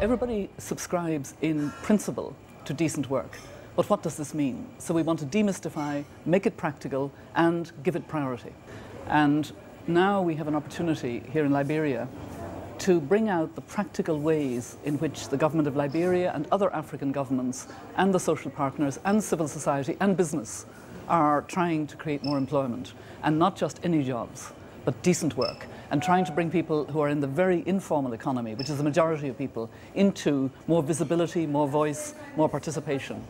Everybody subscribes in principle to decent work, but what does this mean? So we want to demystify, make it practical, and give it priority. And now we have an opportunity here in Liberia to bring out the practical ways in which the government of Liberia and other African governments and the social partners and civil society and business are trying to create more employment, and not just any jobs, but decent work, and trying to bring people who are in the very informal economy, which is the majority of people, into more visibility, more voice, more participation.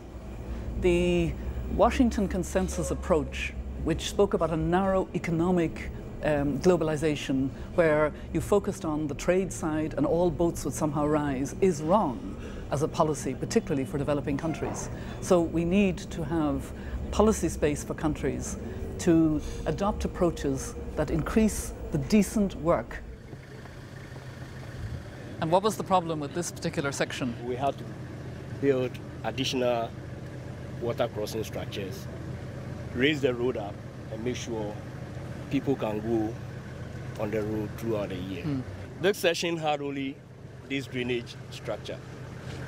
The Washington Consensus approach, which spoke about a narrow economic globalization where you focused on the trade side and all boats would somehow rise, is wrong as a policy, particularly for developing countries. So we need to have policy space for countries to adopt approaches that increase the decent work. And what was the problem with this particular section? We had to build additional water crossing structures, raise the road up, and make sure people can go on the road throughout the year. This section had only this drainage structure,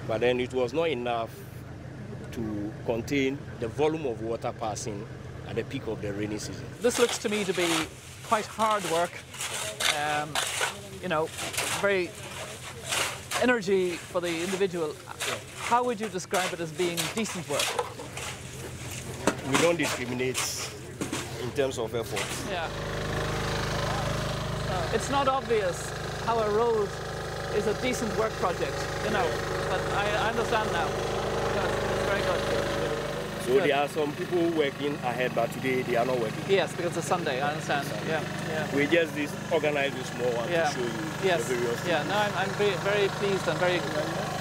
but then it was not enough to contain the volume of water passing at the peak of the rainy season. This looks to me to be quite hard work, you know, very energy for the individual. How would you describe it as being decent work? We don't discriminate in terms of effort. Yeah. It's not obvious how a road is a decent work project, you know, but I understand now. It's very good. So there are some people working ahead, but today they are not working. Yes, because it's Sunday, I understand. Yeah, yeah. We just organize this small one to show you the various things. No, I'm very pleased and very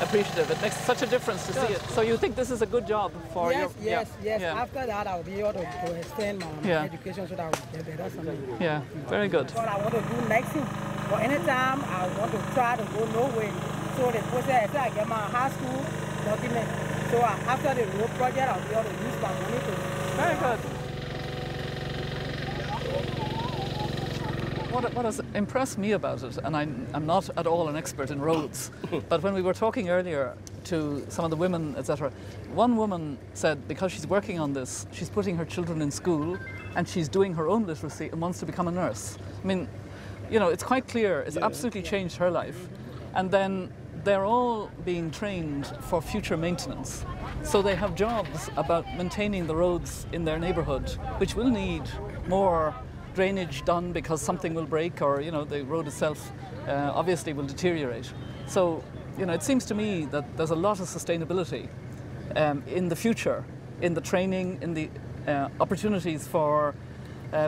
appreciative. It makes such a difference to see it. So you think this is a good job for yes, your... Yes. Yeah. After that, I'll be able to extend my education so that I will get better something. Yeah, very good. What I want to do next thing, for any time I want to try to go nowhere. So the process, I get my high school document. So after the road project, I'll be able to use my money to... Very good. What has impressed me about it, and I'm not at all an expert in roads, but when we were talking earlier to some of the women, etc., one woman said because she's working on this, she's putting her children in school and she's doing her own literacy and wants to become a nurse. I mean, you know, it's quite clear, it's absolutely changed her life. And then they're all being trained for future maintenance. So they have jobs about maintaining the roads in their neighborhood, which will need more drainage done because something will break, or, you know, the road itself obviously will deteriorate. So, you know, it seems to me that there's a lot of sustainability in the future, in the training, in the opportunities for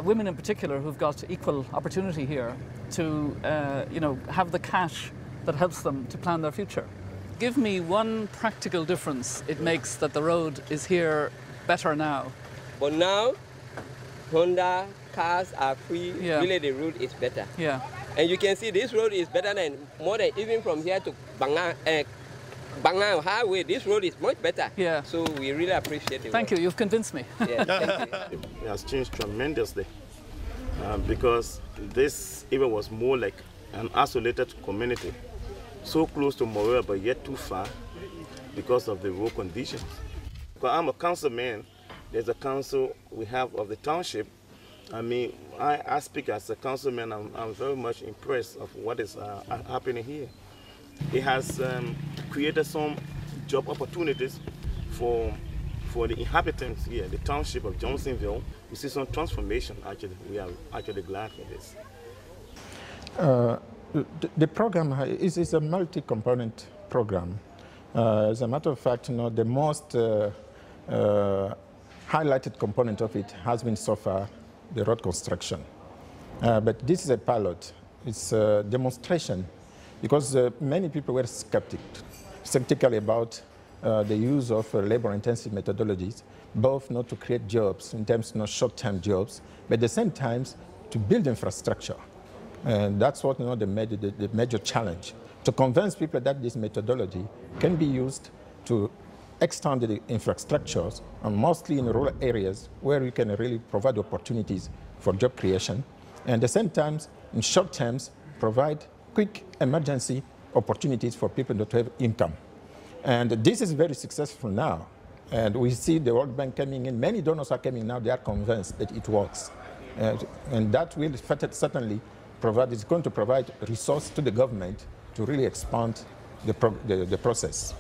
women in particular who've got equal opportunity here to, you know, have the cash that helps them to plan their future. Give me one practical difference it makes that the road is here better now. But now, Honda cars are free, really the road is better. Yeah. And you can see this road is better than more than even from here to Bangang Highway. This road is much better. Yeah. So we really appreciate it. Thank you, you've convinced me. Yeah, thank you. It has changed tremendously because this even was more like an isolated community. So close to Morel, but yet too far because of the road conditions. Because I'm a councilman, there's a council we have of the township. I mean, I speak as a councilman, I'm very much impressed of what is happening here. It has created some job opportunities for the inhabitants here, the township of Johnsonville. We see some transformation, actually. We are actually glad for this. The program is a multi-component program. As a matter of fact, you know, the most highlighted component of it has been so far the road construction. But this is a pilot. It's a demonstration because many people were skeptical about the use of labor-intensive methodologies, both not to create jobs in terms of short-term jobs, but at the same time to build infrastructure. And that's what, you know, the major challenge, to convince people that this methodology can be used to extend the infrastructures, and mostly in rural areas where we can really provide opportunities for job creation, and at the same time, in short terms, provide quick emergency opportunities for people to have income. And this is very successful now. And we see the World Bank coming in. Many donors are coming now. They are convinced that it works. And that will certainly provide, it's going to provide resource to the government to really expand the process.